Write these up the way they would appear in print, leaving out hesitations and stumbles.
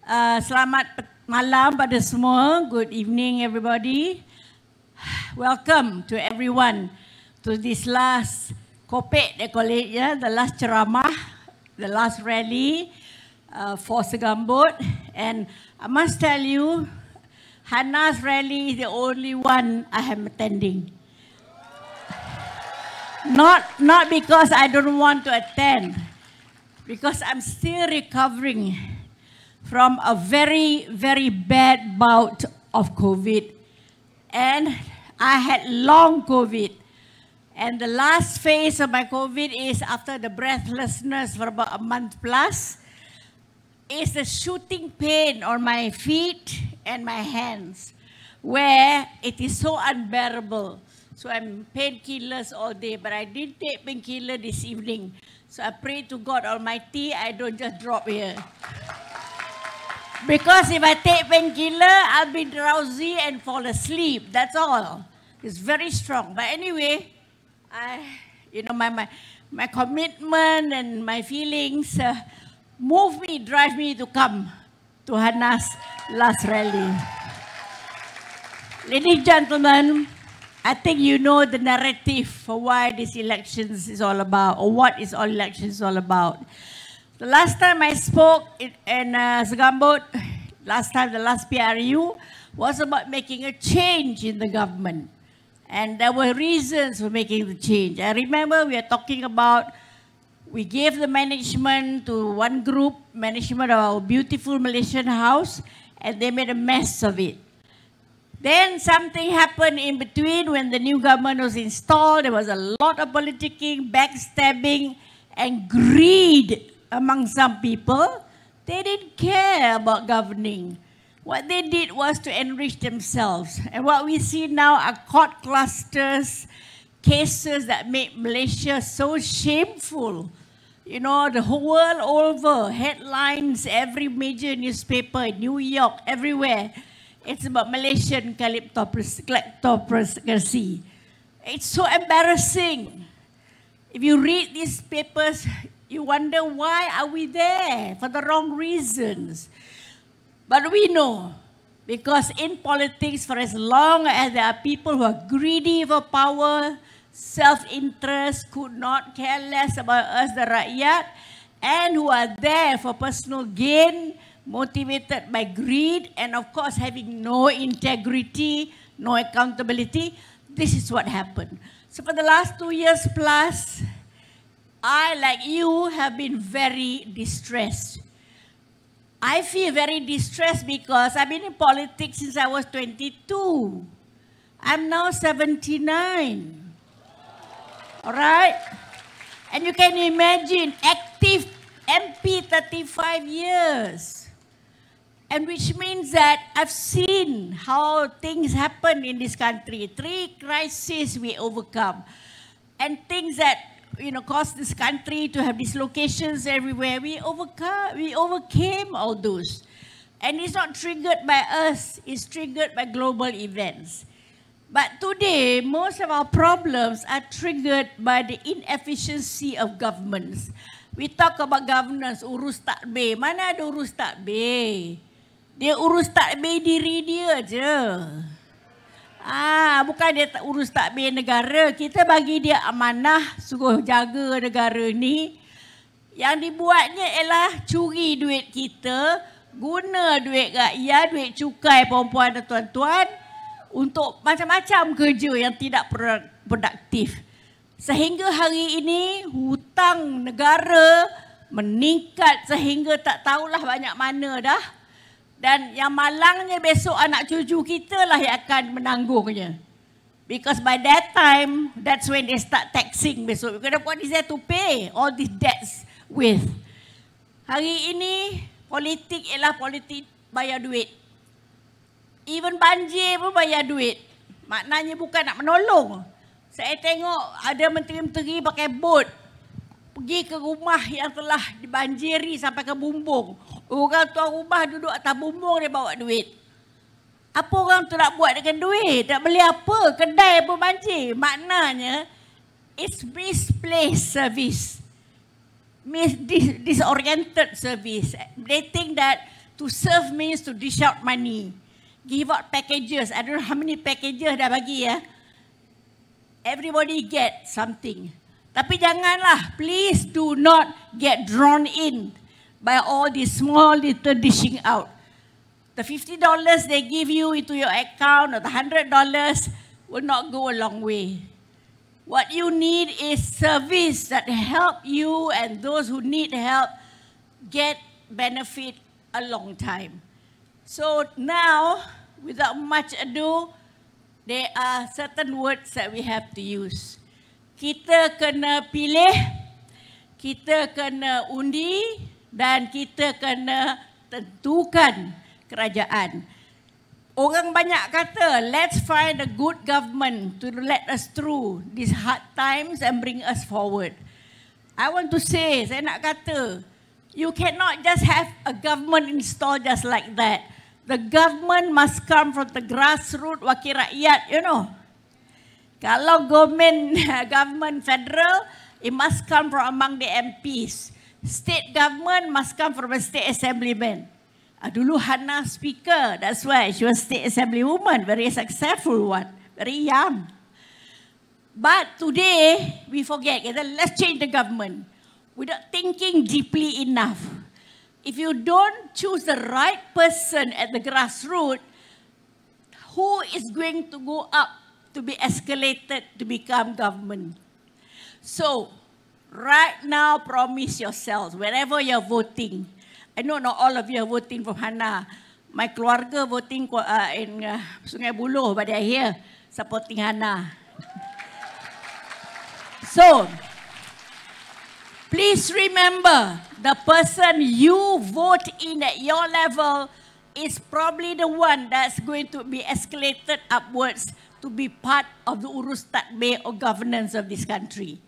Selamat malam pada semua. Good evening everybody. Welcome to everyone to this last kopek, they call it, the last ceramah, the last rally for Segambut. And I must tell you, Hannah's rally is the only one I am attending. Not because I don't want to attend, because I'm still recovering from a very, very bad bout of COVID. And I had long COVID. And the last phase of my COVID is after the breathlessness for about a month plus, is the shooting pain on my feet and my hands, where it is so unbearable. So I'm painkillers all day, but I did take painkiller this evening. So I pray to God Almighty, I don't just drop here. Because if I take painkiller, I'll be drowsy and fall asleep. That's all. It's very strong. But anyway, my commitment and my feelings move me, drive me to come to Hannah's last rally. Ladies and gentlemen, I think you know the narrative for why this elections is all about, or what is all elections all about. The last time I spoke in Segambut, the last PRU, was about making a change in the government. And there were reasons for making the change. I remember we are talking about, we gave the management to one group, management of our beautiful Malaysian house, and they made a mess of it. Then something happened in between when the new government was installed. There was a lot of politicking, backstabbing, and greed among some people. They didn't care about governing. What they did was to enrich themselves. And what we see now are court clusters, cases that make Malaysia so shameful. You know, the whole world over, headlines, every major newspaper, New York, everywhere. It's about Malaysian kleptocracy. It's so embarrassing. If you read these papers, you wonder why are we there? For the wrong reasons. But we know, because in politics, for as long as there are people who are greedy for power, self-interest, could not care less about us, the rakyat, and who are there for personal gain, motivated by greed, and of course having no integrity, no accountability, this is what happened. So for the last 2 years plus, I, like you, have been very distressed. I feel very distressed because I've been in politics since I was 22. I'm now 79. All right? And you can imagine, active MP 35 years. And which means that I've seen how things happen in this country. 3 crises we overcome. And things that, caused this country to have dislocations everywhere. We overcame all those. And it's not triggered by us, it's triggered by global events. But today, most of our problems are triggered by the inefficiency of governments. We talk about governance, urus takbir. Mana ada urus takbir? Dia urus takbir diri dia je. Bukan dia urus takbir negara. Kita bagi dia amanah, suruh jaga negara ni. Yang dibuatnya ialah curi duit kita, guna duit rakyat, duit cukai perempuan dan tuan-tuan untuk macam-macam kerja yang tidak produktif. Sehingga hari ini hutang negara meningkat sehingga tak tahulah banyak mana dah. Dan yang malangnya besok anak cucu kita lah yang akan menanggungnya. Because by that time, that's when they start taxing besok. Because what is there to pay all these debts with? Hari ini, politik ialah politik bayar duit. Even banjir pun bayar duit. Maknanya bukan nak menolong. Saya tengok ada menteri-menteri pakai bot. Pergi ke rumah yang telah dibanjiri sampai ke bumbung. Orang tuan rumah duduk atas bumbung, dia bawa duit. Apa orang tu nak buat dengan duit? Tak beli apa? Kedai pun banjir. Maknanya, it's misplaced service. Disoriented service. They think that To serve means to dish out money, give out packages. I don't know how many packages dah bagi ya. Everybody get something. Tapi janganlah, please do not get drawn in by all these small little dishing out. The $50 they give you into your account or the $100 will not go a long way. What you need is service that help you and those who need help get benefit a long time. So now, without much ado, there are certain words that we have to use. Kita kena pilih, kita kena undi, dan kita kena tentukan kerajaan. Orang banyak kata, let's find a good government to let us through these hard times and bring us forward. I want to say, saya nak kata, you cannot just have a government installed just like that. The government must come from the grassroots wakil rakyat, you know. Kalau government federal, it must come from among the MPs. State government must come from a state assemblyman. Dulu Hannah speaker, that's why she was state assemblywoman, very successful one, very young. But today, we forget, let's change the government without thinking deeply enough. If you don't choose the right person at the grassroots, who is going to go up to be escalated to become government? So, right now, promise yourselves, wherever you're voting, I know not all of you are voting for Hannah. My keluarga voting in Sungai Buloh, but they're here supporting Hannah. So, please remember, the person you vote in at your level is probably the one that's going to be escalated upwards to be part of the urus tadbir or governance of this country.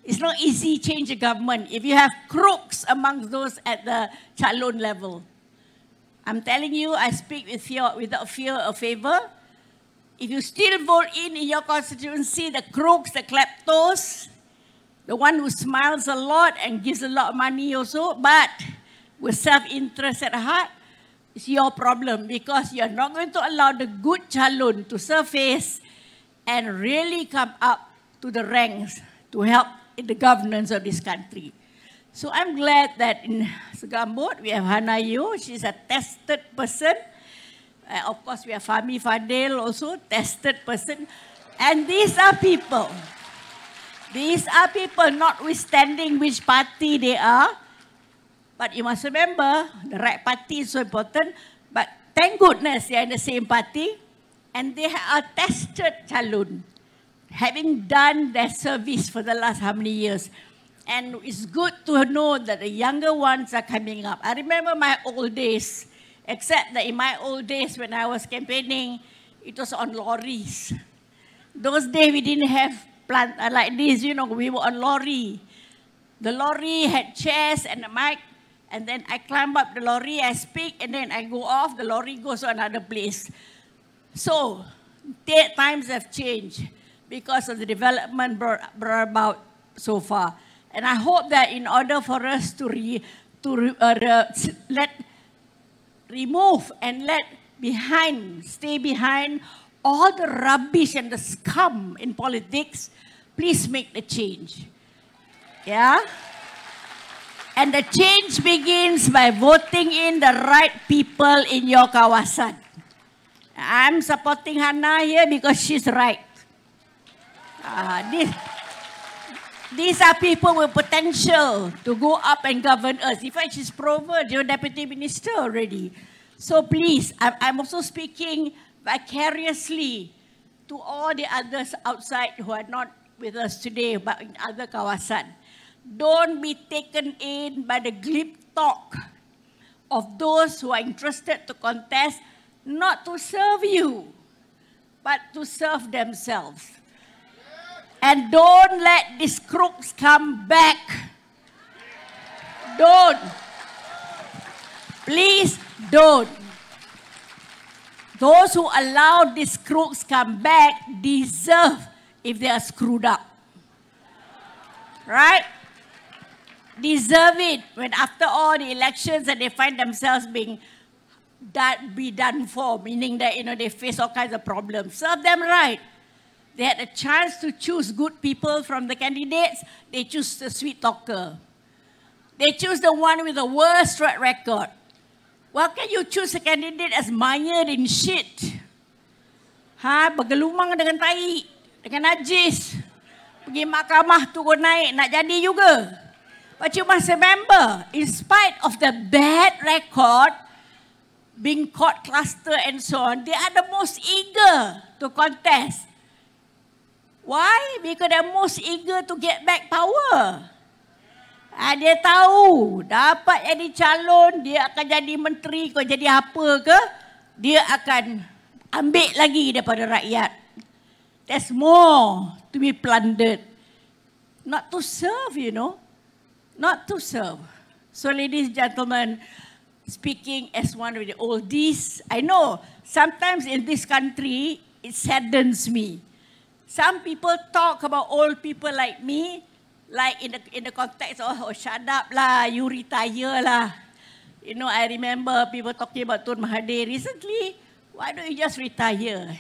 It's not easy to change a government if you have crooks among those at the calon level. I'm telling you, I speak with without fear or favor. If you still vote in your constituency, the crooks, the kleptos, the one who smiles a lot and gives a lot of money also, but with self-interest at heart, it's your problem because you're not going to allow the good calon to surface and really come up to the ranks to help in the governance of this country. So I'm glad that in Segambut we have Hannah Yu. She's a tested person. Of course, we have Fahmi Fadil also, tested person. And these are people notwithstanding which party they are. But you must remember, the right party is so important. But thank goodness they are in the same party. And they are tested calon, having done their service for the last how many years. And it's good to know that the younger ones are coming up. I remember my old days, except that in my old days when I was campaigning, it was on lorries. Those days we didn't have plant like this, you know, we were on lorry. The lorry had chairs and a mic, and then I climb up the lorry, I speak, and then I go off, the lorry goes to another place. So, times have changed because of the development brought about so far. And I hope that in order for us to remove and stay behind all the rubbish and the scum in politics, please make the change. Yeah? And the change begins by voting in the right people in your kawasan. I'm supporting Hannah here because she's right. These are people with potential to go up and govern us. In fact, she's proven you're deputy minister already. So please, I'm also speaking vicariously to all the others outside who are not with us today, but in other kawasan. Don't be taken in by the glib talk of those who are interested to contest, not to serve you, but to serve themselves. And don't let these crooks come back. Don't. Please don't. Those who allow these crooks come back deserve if they are screwed up. Right? Deserve it when after all the elections and they find themselves being that be done for, meaning that, they face all kinds of problems. Serve them right. They had a chance to choose good people from the candidates. They choose the sweet talker. They choose the one with the worst track record. Well, can you choose a candidate as mired in shit? Bergelumang dengan tai, dengan najis. Pergi mahkamah turun naik, nak jadi juga. But you must remember, in spite of the bad record, being caught cluster and so on, they are the most eager to contest. Why? Because they are most eager to get back power. Dia tahu, dapat jadi calon, dia akan jadi menteri, kau jadi apa ke, dia akan ambil lagi daripada rakyat. There's more to be plundered. Not to serve, Not to serve. So ladies and gentlemen, speaking as one of the oldies, I know sometimes in this country, it saddens me. Some people talk about old people like me, like in the context of, oh, shut up lah, you retire lah. I remember people talking about Tun Mahathir recently. Why don't you just retire?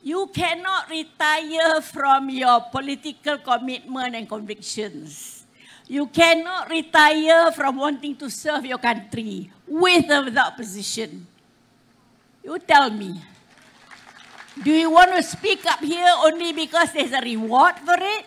You cannot retire from your political commitment and convictions. You cannot retire from wanting to serve your country with or without position. You tell me. Do you want to speak up here only because there's a reward for it?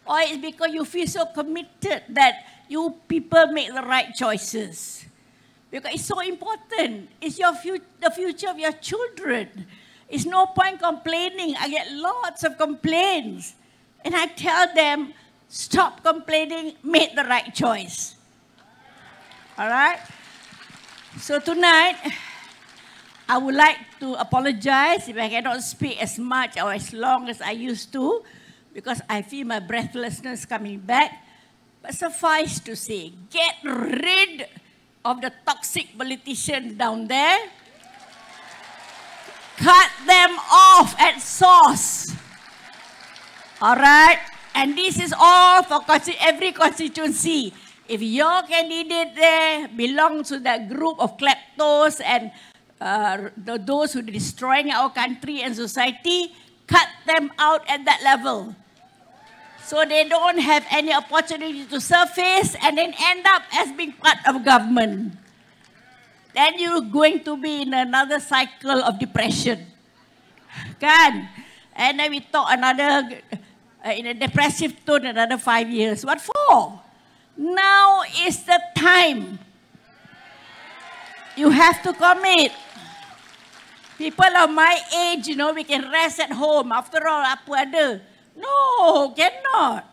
Or it's because you feel so committed that you people make the right choices? Because it's so important. It's the future of your children. It's no point complaining. I get lots of complaints. And I tell them, stop complaining, make the right choice. All right? So tonight, I would like to apologize if I cannot speak as much or as long as I used to, because I feel my breathlessness coming back. But suffice to say, get rid of the toxic politicians down there. Cut them off at source. All right? And this is all for every constituency. If your candidate there belongs to that group of kleptos and those who are destroying our country and society, cut them out at that level. So they don't have any opportunity to surface and then end up as being part of government. Then you're going to be in another cycle of depression. Kan? And then we talk another, in a depressive tone, another 5 years. What for? Now is the time. You have to commit. People of my age, we can rest at home. After all, apa ada? No, cannot.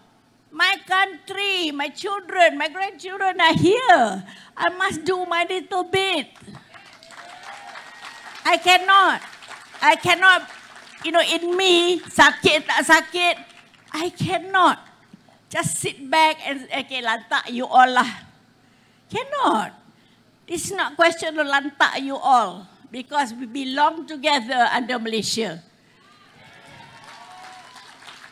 My country, my children, my grandchildren are here. I must do my little bit. I cannot, in me, sakit tak sakit, I cannot just sit back and, okay, lantak you all lah. Cannot. It's not question of lantak you all, because we belong together under Malaysia.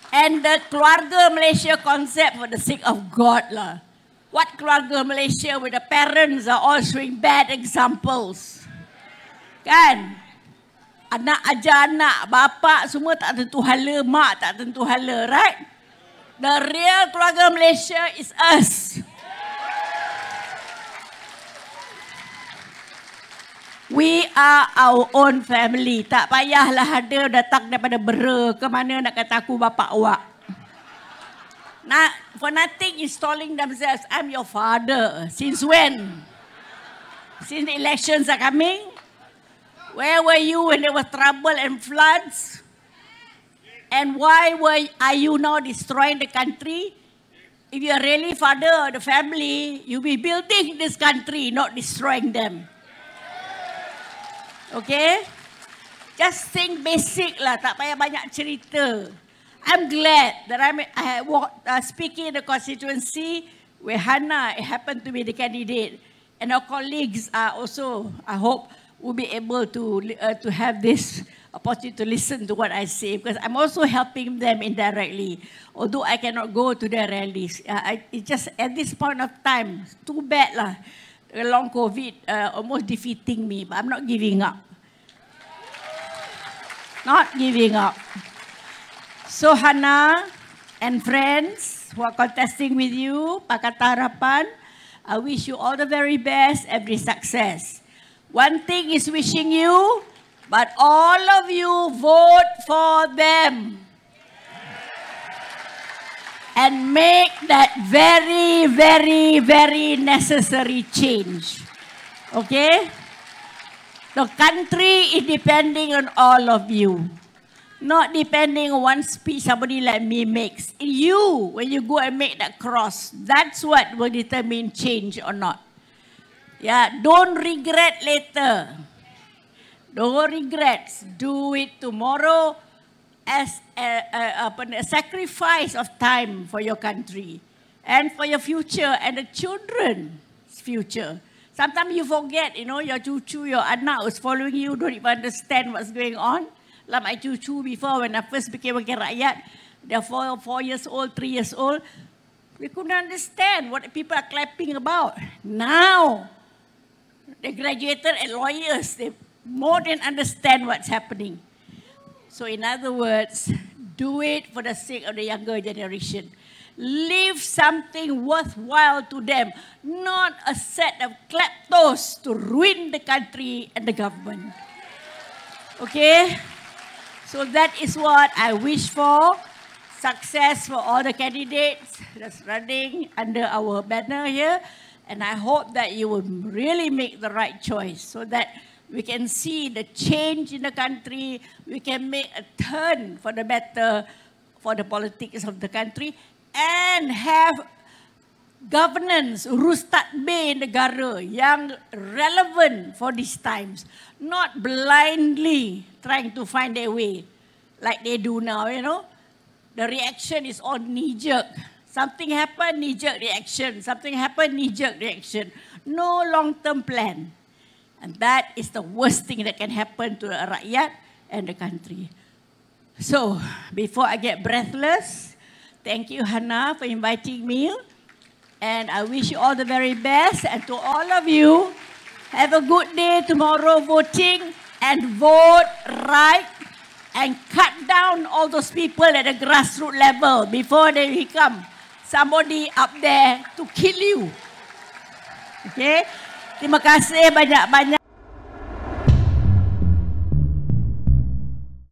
And the keluarga Malaysia concept, for the sake of God lah. What keluarga Malaysia where the parents are all showing bad examples? Kan? Anak ajar anak, bapa semua tak tentu hala, mak tak tentu hala, right? The real keluarga Malaysia is us. We are our own family. Tak payahlah ada datang daripada Bera ke mana nak kata aku bapa awak. Nah, for nothing installing themselves, I'm your father. Since when? Since the elections are coming? Where were you when there was trouble and floods? And why are you now destroying the country? If you are really father of the family, you'll be building this country, not destroying them. Okay? Just think basic lah, tak payah banyak cerita. I'm glad that I speaking in the constituency where Hannah happened to be the candidate. And our colleagues are also, I hope, will be able to have this opportunity to listen to what I say, because I'm also helping them indirectly. Although I cannot go to their rallies. It's just at this point of time, too bad lah. The long COVID almost defeating me, but I'm not giving up. Not giving up. So Hana and friends who are contesting with you, Pakatan Harapan, I wish you all the very best, every success. One thing is wishing you, but all of you vote for them. And make that very, very, very necessary change. Okay? The country is depending on all of you. Not depending on one speech somebody like me makes. You, when you go and make that cross, that's what will determine change or not. Yeah, don't regret later. Don't regret. Do it tomorrow as a sacrifice of time for your country and for your future and the children's future. Sometimes you forget, you know, your cucu, your anak who's following you, don't even understand what's going on. Like my cucu before, when I first became a rakyat, they're 4 years old, 3 years old. We couldn't understand what people are clapping about. Now, they graduated as lawyers. They more than understand what's happening. So in other words, do it for the sake of the younger generation. Leave something worthwhile to them, not a set of kleptos to ruin the country and the government. Okay? So that is what I wish for. Success for all the candidates that's running under our banner here. And I hope that you will really make the right choice so that we can see the change in the country. We can make a turn for the better for the politics of the country and have governance, urus tadbir negara yang relevant for these times. Not blindly trying to find their way like they do now, you know. The reaction is all knee-jerk. Something happened, knee-jerk reaction. Something happened, knee-jerk reaction. No long-term plan. And that is the worst thing that can happen to a rakyat and the country. So, before I get breathless, thank you, Hana, for inviting me. And I wish you all the very best. And to all of you, have a good day tomorrow voting and vote right and cut down all those people at the grassroots level before they become somebody up there to kill you. Okay? Terima kasih banyak-banyak.